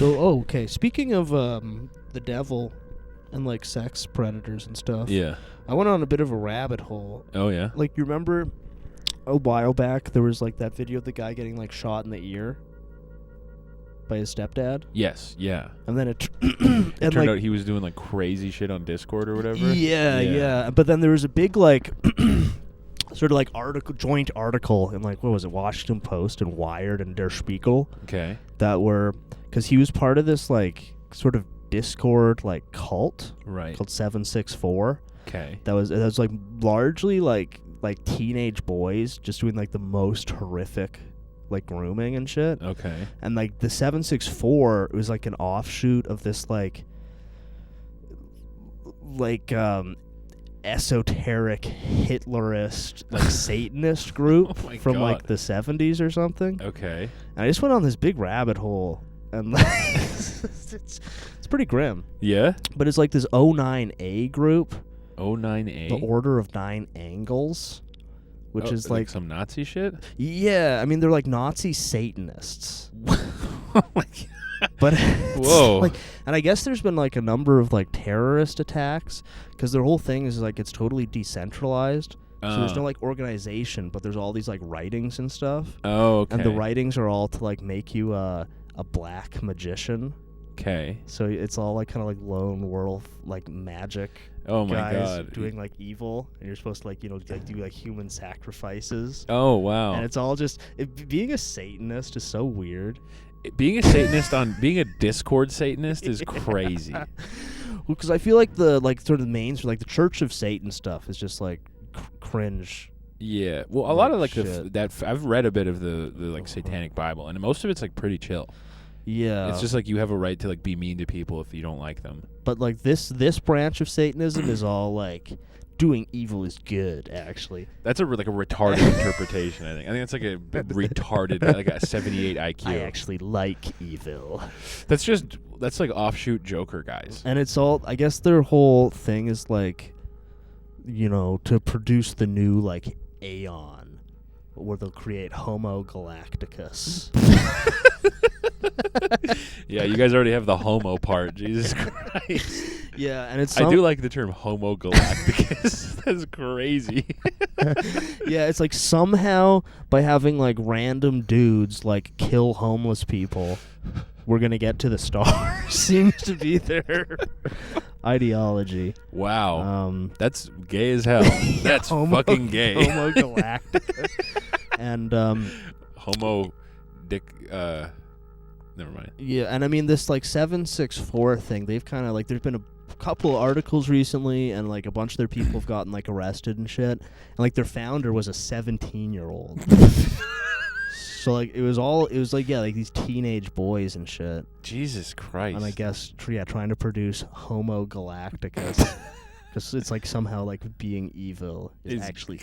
So, okay. Speaking of the devil and like sex predators and stuff. Yeah. I went on a bit of a rabbit hole. Oh yeah. Like, you remember a while back there was like that video of the guy getting like shot in the ear by his stepdad? Yes. Yeah. And then it It turned out he was doing like crazy shit on Discord or whatever. Yeah. But then there was a big like sort of like joint article in like, what was it, Washington Post and Wired and Der Spiegel. Okay. That were, because he was part of this like sort of Discord like cult, right, called 764. Okay. That was like largely like teenage boys just doing like the most horrific like grooming and shit. Okay. And like the 764 was like an offshoot of this like esoteric Hitlerist like Satanist group from God. like the 70s or something. Okay. And I just went on this big rabbit hole and like it's pretty grim. Yeah. But it's like this 09A group. 09A. The Order of Nine Angles, which is like some Nazi shit. Yeah, I mean they're like Nazi Satanists. Oh my God. But whoa. Like, and I guess there's been like a number of like terrorist attacks because their whole thing is like it's totally decentralized. So there's no like organization, but there's all these like writings and stuff. Oh, okay. And the writings are all to like make you a black magician. Okay. So it's all like kind of like lone wolf like magic. Oh my guys God. doing like evil, and you're supposed to like like do like human sacrifices. Oh wow. And it's all just being a Satanist is so weird. Being a Satanist being a Discord Satanist is crazy. Well, because I feel like the like sort of the main like the Church of Satan stuff is just like cringe. Yeah. Well, a lot of like shit. I've read a bit of the like Satanic Bible, and most of it's like pretty chill. Yeah. It's just like you have a right to like be mean to people if you don't like them. But like this branch of Satanism is all like doing evil is good, actually. That's like a retarded interpretation, I think. I think it's like a retarded, like a 78 IQ. I actually like evil. That's like offshoot Joker guys. And it's all, I guess their whole thing is like, to produce the new like Aeon, where they'll create Homo Galacticus. Yeah, you guys already have the homo part. Jesus Christ. Yeah, and it's I do like the term Homo Galacticus. That's crazy. Yeah, it's like somehow by having like random dudes like kill homeless people, we're gonna get to the stars. Seems to be their ideology. Wow. That's gay as hell. That's fucking gay. Homo Galacticus. And Homo Dick never mind. Yeah, and I mean this like 764 thing, they've kind of like there's been a couple of articles recently, and like a bunch of their people have gotten like arrested and shit, and like their founder was a 17-year-old. So like it was like these teenage boys and shit. Jesus Christ. And I guess trying to produce Homo Galacticus. Because it's like somehow like being evil is actually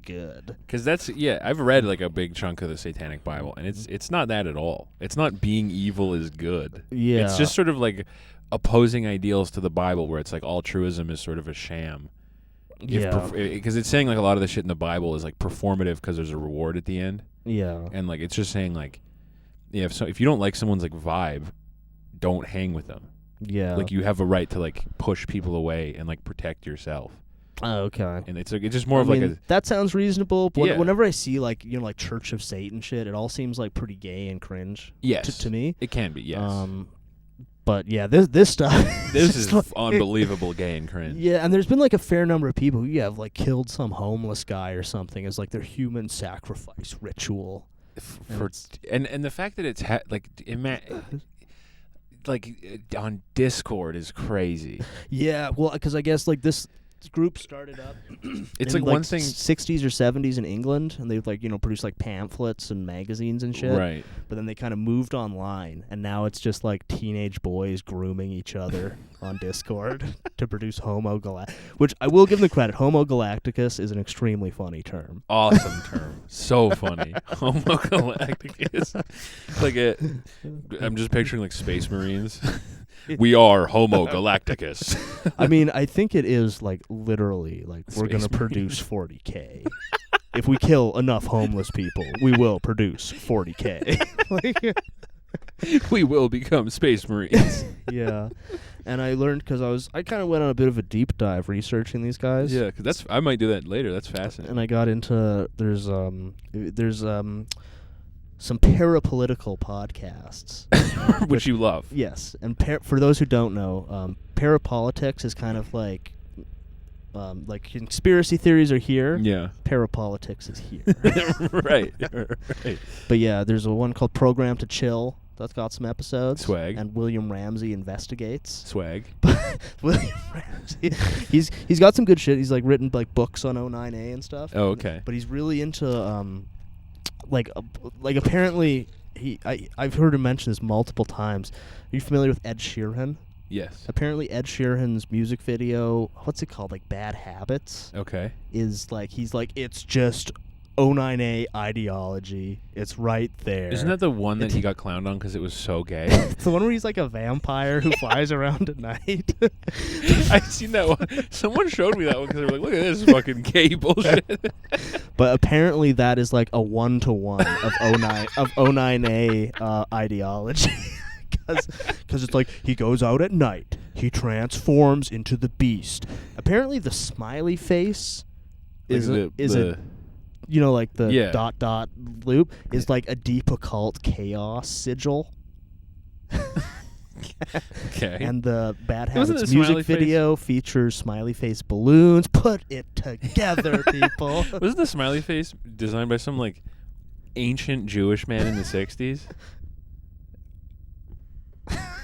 good. Because I've read like a big chunk of the Satanic Bible, and it's not that at all. It's not being evil is good. Yeah. It's just sort of like opposing ideals to the Bible, where it's like altruism is sort of a sham. Yeah. Because it's saying like a lot of the shit in the Bible is like performative because there's a reward at the end. Yeah. And like it's just saying like, yeah, if you don't like someone's like vibe, don't hang with them. Yeah. Like you have a right to like push people away and like protect yourself. Oh, okay. And it's just more of like a... That sounds reasonable, but Yeah. whenever I see like, like Church of Satan shit, it all seems like pretty gay and cringe. Yes. To me. It can be, yes. But yeah, this stuff... This is like, unbelievable gay and cringe. Yeah, and there's been like a fair number of people who have like killed some homeless guy or something as like their human sacrifice ritual. And the fact that it's on Discord is crazy. Yeah, well, because I guess like this group started up. It's in like one thing 60s or 70s in England, and they like produce like pamphlets and magazines and shit. Right. But then they kind of moved online, and now it's just like teenage boys grooming each other on Discord to produce Homo Galacticus. Which I will give them credit. Homo Galacticus is an extremely funny term. Awesome term. So funny. Homo Galacticus. I'm just picturing like Space Marines. We are Homo Galacticus. I mean, I think it is like literally like we're going to Marine. produce 40K. If we kill enough homeless people, we will produce 40K. We will become space marines. Yeah. And I learned because I kind of went on a bit of a deep dive researching these guys. Yeah, because I might do that later. That's fascinating. And I got into there's some parapolitical podcasts, Which you love. yes. And for those who don't know, parapolitics is kind of like conspiracy theories are here. Yeah. Parapolitics is here. Right. But yeah, there's a one called Program to Chill that's got some episodes. Swag. And William Ramsey Investigates. Swag. William Ramsey, he's got some good shit. He's like written like books on 09A and stuff. Oh, okay. But he's really into apparently I've heard him mention this multiple times. Are you familiar with Ed Sheeran? Yes. Apparently Ed Sheeran's music video, what's it called? Like Bad Habits? Okay. Is like he's like it's just 09A ideology. It's right there. Isn't that the one that he got clowned on because it was so gay? It's the one where he's like a vampire who flies around at night. I seen that one. Someone showed me that one because they were like, "Look at this fucking gay bullshit." But apparently that is like a 1-to-1 of 09A ideology. Because it's like he goes out at night, he transforms into the beast. Apparently the smiley face is a you know, like the dot loop is like a deep occult chaos sigil. Okay. And the Bad Wasn't Habits the smiley music video features smiley face balloons. Put it together, people. Wasn't the smiley face designed by some like ancient Jewish man in the 60s?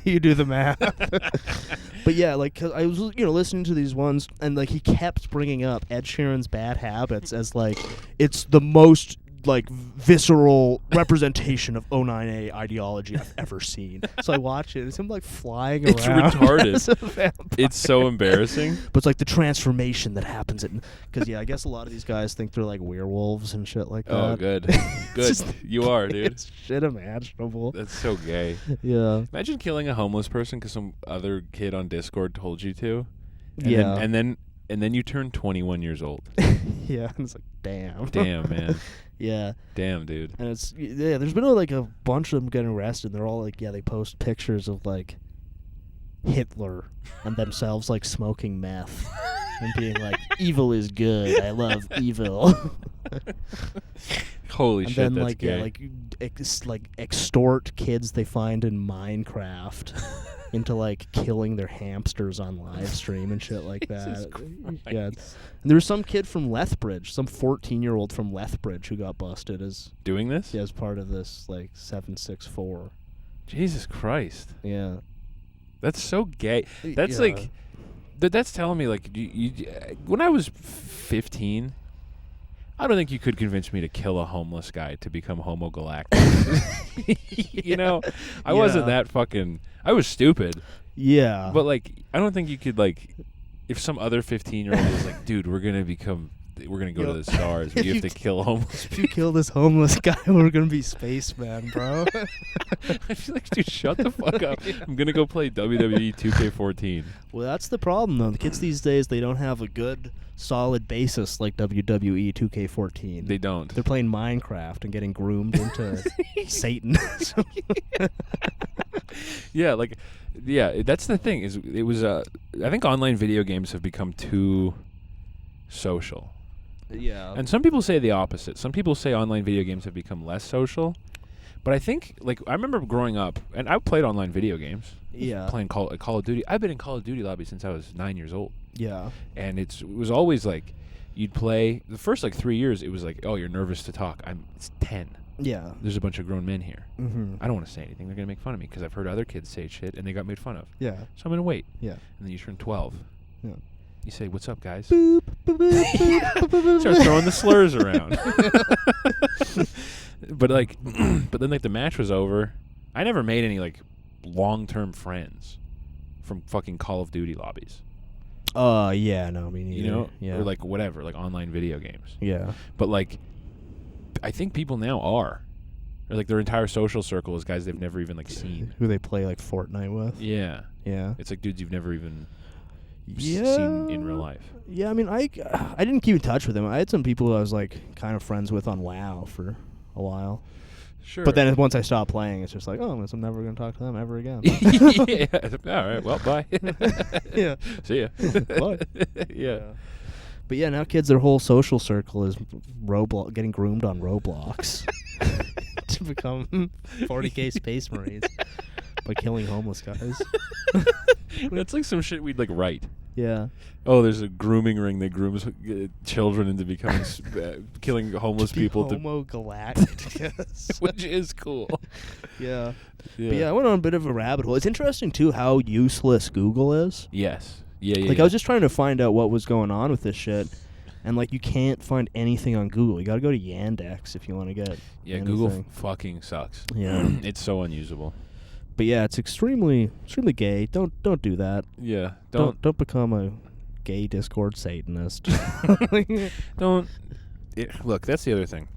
You do the math. But yeah, like, 'cause I was, listening to these ones, and like he kept bringing up Ed Sheeran's Bad Habits as like it's the most like visceral representation of 09A ideology I've ever seen. So I watch it. It's him like flying It's around. retarded. As a vampire. It's so embarrassing. But it's like the transformation that happens because I guess a lot of these guys think they're like werewolves and shit like that. Oh, good. Good. Just You are, dude. It's shit imaginable. That's so gay. Yeah. Imagine killing a homeless person because some other kid on Discord told you to. Yeah. And then you turn 21 years old. Yeah. And it's like, damn. Damn, man. Yeah. Damn, dude. And there's been like a bunch of them getting arrested. They're all like, they post pictures of like Hitler and themselves like smoking meth and being like, evil is good. I love evil. Holy and shit, then that's like gay. Extort kids they find in Minecraft into like killing their hamsters on live stream and shit like that. Yeah. And there was some kid from Lethbridge, some 14-year-old from Lethbridge who got busted as doing this? as part of this like 764. Jesus Christ. Yeah. That's so gay. That's Yeah. like that's telling me like when I was 15, I don't think you could convince me to kill a homeless guy to become Homo Galacticus. You know, I wasn't that fucking. I was stupid. Yeah. But like, I don't think you could like, if some other 15-year-old was like, dude, we're gonna go to the stars. We have to kill homeless If you kill this homeless guy, we're gonna be spacemen, bro. I feel like, dude, shut the fuck up. I'm gonna go play WWE 2K14. Well, that's the problem, though. The kids these days, they don't have a good, solid basis like WWE 2K14. They don't. They're playing Minecraft and getting groomed into Satanism. Yeah, that's the thing. I think online video games have become too social. Yeah. And some people say the opposite. Some people say online video games have become less social. But I think, like, I remember growing up, and I played online video games. Yeah. Playing Call of Duty. I've been in Call of Duty lobby since I was 9 years old. Yeah. And it was always like, you'd play, the first, 3 years, it was like, oh, you're nervous to talk. It's 10. Yeah. There's a bunch of grown men here. Mm-hmm. I don't want to say anything. They're going to make fun of me because I've heard other kids say shit, and they got made fun of. Yeah. So I'm going to wait. Yeah. And then you turn 12. Yeah. You say, what's up, guys? Boop, boop, boop, boop, boop, boop, Start throwing the slurs around. But then the match was over. I never made any long-term friends from fucking Call of Duty lobbies. Yeah, no, me neither. You know? Yeah. Or whatever, online video games. Yeah. But I think people now are. Or their entire social circle is guys they've never even seen. Who they play Fortnite with. Yeah. Yeah. It's dudes you've never even Yeah. seen in real life. Yeah, I mean, I didn't keep in touch with them. I had some people I was kind of friends with on WoW for a while. Sure. But then once I stop playing, it's just like, oh, I'm never going to talk to them ever again. Yeah. All right. Well, bye. Yeah. See ya. Bye. Yeah. But yeah, now kids, their whole social circle is getting groomed on Roblox to become 40K Space Marines by killing homeless guys. That's like some shit we'd like write. Yeah. Oh, there's a grooming ring that grooms children into becoming killing homeless people. Homo Galacticus. Which is cool. Yeah. But yeah, I went on a bit of a rabbit hole. It's interesting, too, how useless Google is. Yes. Yeah. Like, I was just trying to find out what was going on with this shit. And, like, you can't find anything on Google. You got to go to Yandex if you want to get anything. Google fucking sucks. Yeah. It's so unusable. But yeah, it's extremely gay. Don't do that. Yeah. Don't become a gay Discord Satanist. Look, that's the other thing.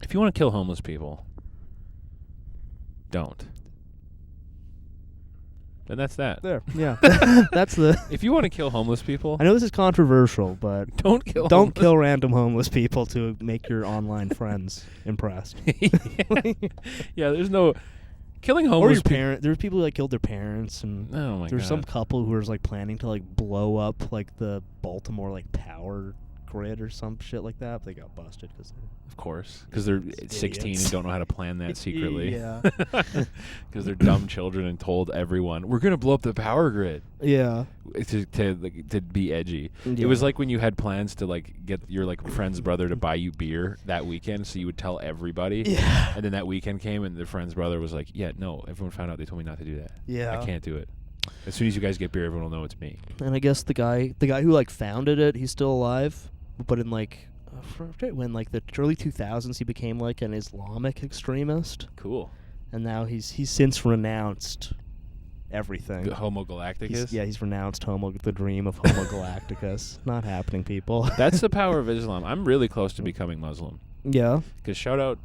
If you want to kill homeless people, don't. And that's that. There. Yeah. That's the. If you want to kill homeless people, I know this is controversial, but don't kill random homeless people to make your online friends impressed. Yeah, there's no killing homeless. Or your parent. There's people who like killed their parents, and there's some couple who was like planning to like blow up like the Baltimore like power grid or some shit like that. But they got busted because they're 16 and don't know how to plan that secretly. Yeah. Because they're dumb children and told everyone we're gonna blow up the power grid. Yeah. To be edgy. Yeah. It was like when you had plans to like get your like friend's brother to buy you beer that weekend, so you would tell everybody. Yeah. And then that weekend came and the friend's brother was like, "Yeah, no, everyone found out. They told me not to do that. Yeah. I can't do it. As soon as you guys get beer, everyone will know it's me." And I guess the guy who like founded it, he's still alive, but in like when like the early 2000s, he became like an Islamic extremist. Cool. And now he's since renounced everything. The Homo Galacticus? He's renounced the dream of Homo Galacticus. Not happening, people. That's the power of Islam. I'm really close to becoming Muslim. Yeah. Because shout out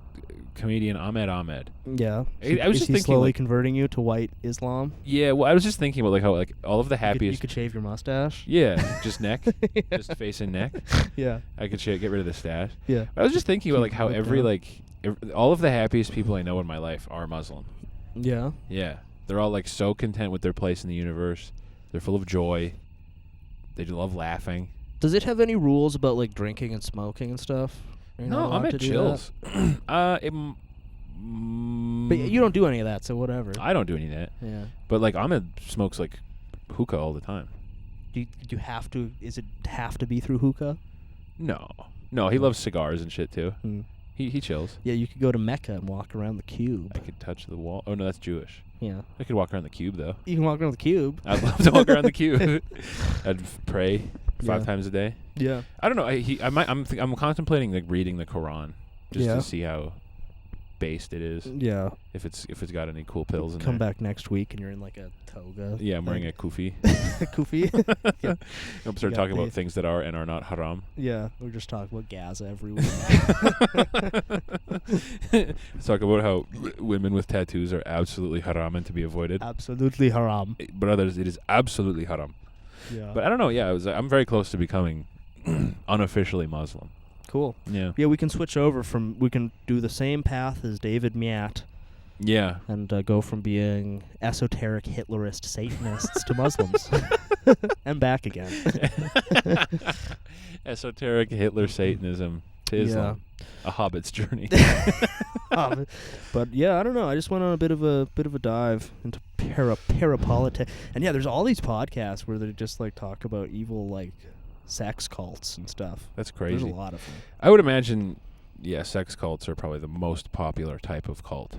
comedian Ahmed. Yeah. I was just thinking, slowly like, converting you to white Islam? Yeah, well, I was just thinking about like how like all of the happiest. You could shave your mustache. Yeah, just neck, Yeah. just face and neck. Yeah. I could get rid of the stash. Yeah. I was just thinking about like how all of the happiest people I know in my life are Muslim. Yeah. Yeah, they're all like so content with their place in the universe. They're full of joy. They love laughing. Does it have any rules about like drinking and smoking and stuff? No, I'm at chills. But you don't do any of that, so whatever. I don't do any of that. Yeah. But like Ahmed smokes like hookah all the time. Do you have to? Is it have to be through hookah? No, he loves cigars and shit too. He chills. Yeah, you could go to Mecca and walk around the cube. I could touch the wall. Oh no, that's Jewish. Yeah. I could walk around the cube though. You can walk around the cube. I'd love to walk around the cube. I'd pray 5 times a day. Yeah. I don't know. I'm contemplating like reading the Quran just to see how based it is. Yeah. If it's got any cool pills in there. Come back next week and you're in like a toga. Yeah, I'm wearing a kufi. Kufi. Yeah. I'm start talking about things that are and are not haram. Yeah, we're just talking about Gaza every week. Let's talk about how women with tattoos are absolutely haram and to be avoided. Absolutely haram. But others, it is absolutely haram. Yeah. But I don't know. Yeah, I'm very close to becoming unofficially Muslim. Cool. Yeah. Yeah, we can switch over we can do the same path as David Miat. Yeah. And go from being esoteric Hitlerist Satanists to Muslims. And back again. Esoteric Hitler Satanism to Islam. Yeah. A hobbit's journey. But yeah, I don't know. I just went on a bit of a dive into parapolitics. And yeah, there's all these podcasts where they just like talk about evil like sex cults and stuff. That's crazy. There's a lot of them. I would imagine, yeah, sex cults are probably the most popular type of cult.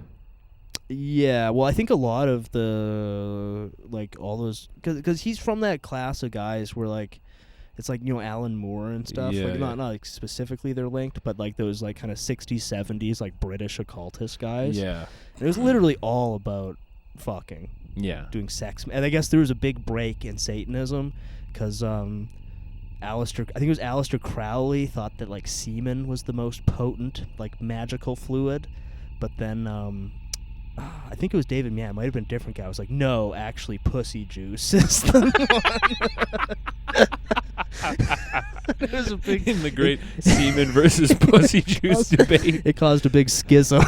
Yeah, well, I think a lot of the, like, all those, because he's from that class of guys where, like, it's like, you know, Alan Moore and stuff. Yeah, like, not like specifically they're linked, but like those like kind of 60s, 70s, like British occultist guys. Yeah. And it was literally all about fucking. Yeah. Doing sex. And I guess there was a big break in Satanism because I think it was Aleister Crowley thought that like semen was the most potent like magical fluid, but then I think it was David Mann. It might have been a different guy. I was like, no, actually, pussy juice is the one. It was a big in the great semen versus pussy juice debate. It caused a big schism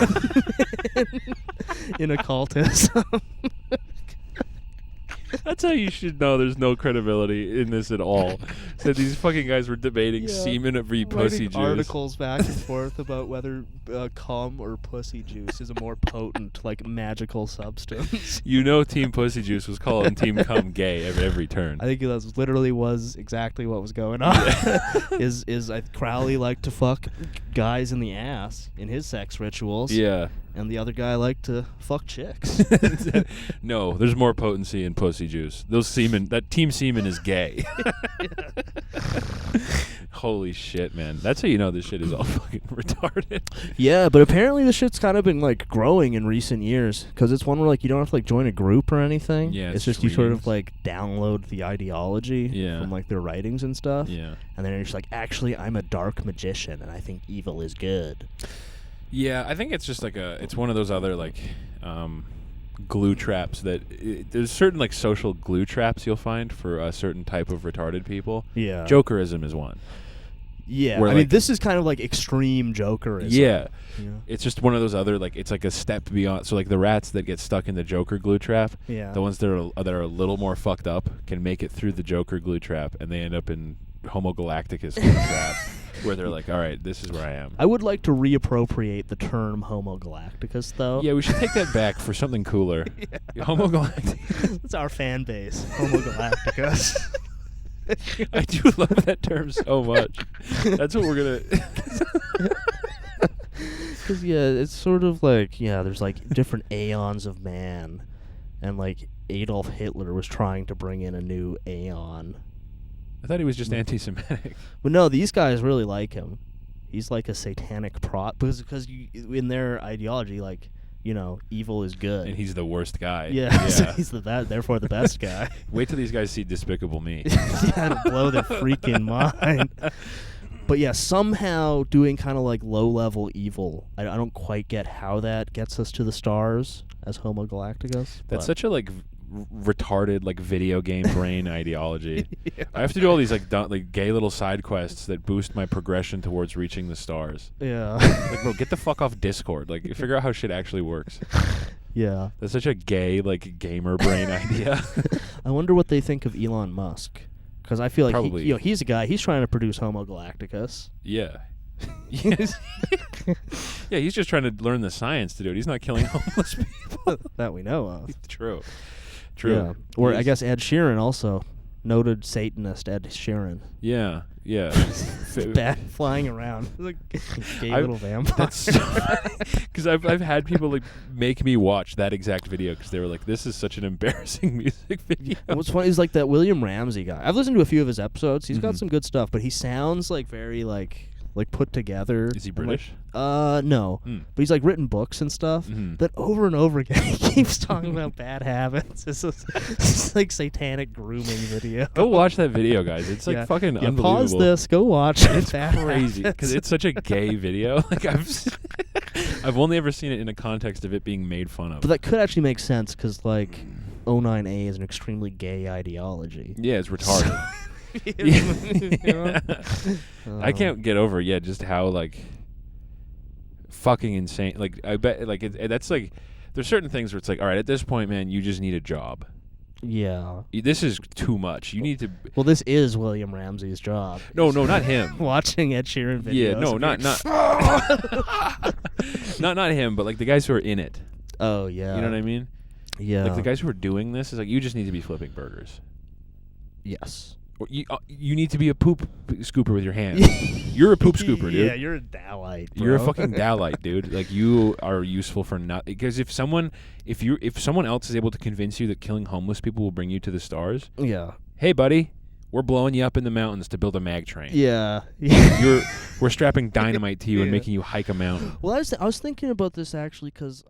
in occultism. That's how you should know there's no credibility in this at all. So these fucking guys were debating semen v pussy juice. Articles back and forth about whether cum or pussy juice is a more potent, like, magical substance. You know, Team Pussy Juice was calling Team Cum gay at every turn. I think that literally was exactly what was going on. Crowley liked to fuck guys in the ass in his sex rituals. Yeah. And the other guy liked to fuck chicks. No, there's more potency in pussy juice. That team semen is gay. Holy shit, man. That's how you know this shit is all fucking retarded. Yeah, but apparently this shit's kind of been, like, growing in recent years. Because it's one where, like, you don't have to, like, join a group or anything. Yeah, it's just you sort of, like, download the ideology from, like, their writings and stuff. Yeah. And then you're just like, actually, I'm a dark magician, and I think evil is good. Yeah, I think it's just like it's one of those other, like, glue traps that there's certain, like, social glue traps you'll find for a certain type of retarded people. Yeah. Jokerism is one. Yeah. Where, I mean, this is kind of like extreme Jokerism. Yeah. It's just one of those other, like, it's like a step beyond. So, like, the rats that get stuck in the Joker glue trap, the ones that are a little more fucked up can make it through the Joker glue trap, and they end up in Homo Galacticus glue trap. Where they're like, all right, this is where I am. I would like to reappropriate the term Homo Galacticus, though. Yeah, we should take that back for something cooler. Homo Galacticus. That's our fan base, Homo Galacticus. I do love that term so much. That's what we're going to... Because, it's sort of like, there's, like, different aeons of man. And, like, Adolf Hitler was trying to bring in a new aeon. I thought he was just anti-Semitic. But no, these guys really like him. He's like a satanic prop because in their ideology, like, evil is good, and he's the worst guy. Yeah. So he's therefore the best guy. Wait till these guys see Despicable Me. To blow their freaking mind. But yeah, somehow doing kind of like low-level evil. I don't quite get how that gets us to the stars as Homo Galacticus. That's such a, like, retarded, like, video game brain ideology. I have to do all these, like, gay little side quests that boost my progression towards reaching the stars. Yeah. Like, bro, get the fuck off Discord. Like, figure out how shit actually works. Yeah. That's such a gay, like, gamer brain idea. I wonder what they think of Elon Musk. Because I feel like he's a guy. He's trying to produce Homo Galacticus. Yeah. Yes. Yeah, he's just trying to learn the science to do it. He's not killing homeless people. That we know of. True. Yeah. Or I guess Ed Sheeran also. Noted Satanist Ed Sheeran. Yeah. Bat flying around. Like gay little vampire. Because I've had people, like, make me watch that exact video because they were like, this is such an embarrassing music video. And what's funny is, like, that William Ramsey guy. I've listened to a few of his episodes. He's got some good stuff, but he sounds like very, like put together. Is he British? No. But he's, like, written books and stuff that over and over again he keeps talking about bad habits. It's like satanic grooming video. Go watch that video, guys. It's like fucking unbelievable. Pause this. Go watch it. It's crazy because it's such a gay video. Like, I've only ever seen it in a context of it being made fun of. But that could actually make sense because, like, 09A is an extremely gay ideology. Yeah, it's retarded. I can't get over just how, like, fucking insane. Like, I bet, like, that's like, there's certain things where it's like, all right, at this point, man, you just need a job. Yeah. This is too much. You need to. Well, this is William Ramsey's job. No, not him. Watching Ed Sheeran videos. Yeah, no, not not him, but, like, the guys who are in it. Oh yeah. You know what I mean? Yeah. Like, the guys who are doing this is like, you just need to be flipping burgers. Yes. Or you need to be a poop scooper with your hands. You're a poop scooper, dude. Yeah, you're a Dalite, bro. You're a fucking Dalite, dude. Like, you are useful for nothing. Because if someone else is able to convince you that killing homeless people will bring you to the stars, hey, buddy, we're blowing you up in the mountains to build a mag train. Yeah. We're strapping dynamite to you and making you hike a mountain. Well, I was thinking about this actually because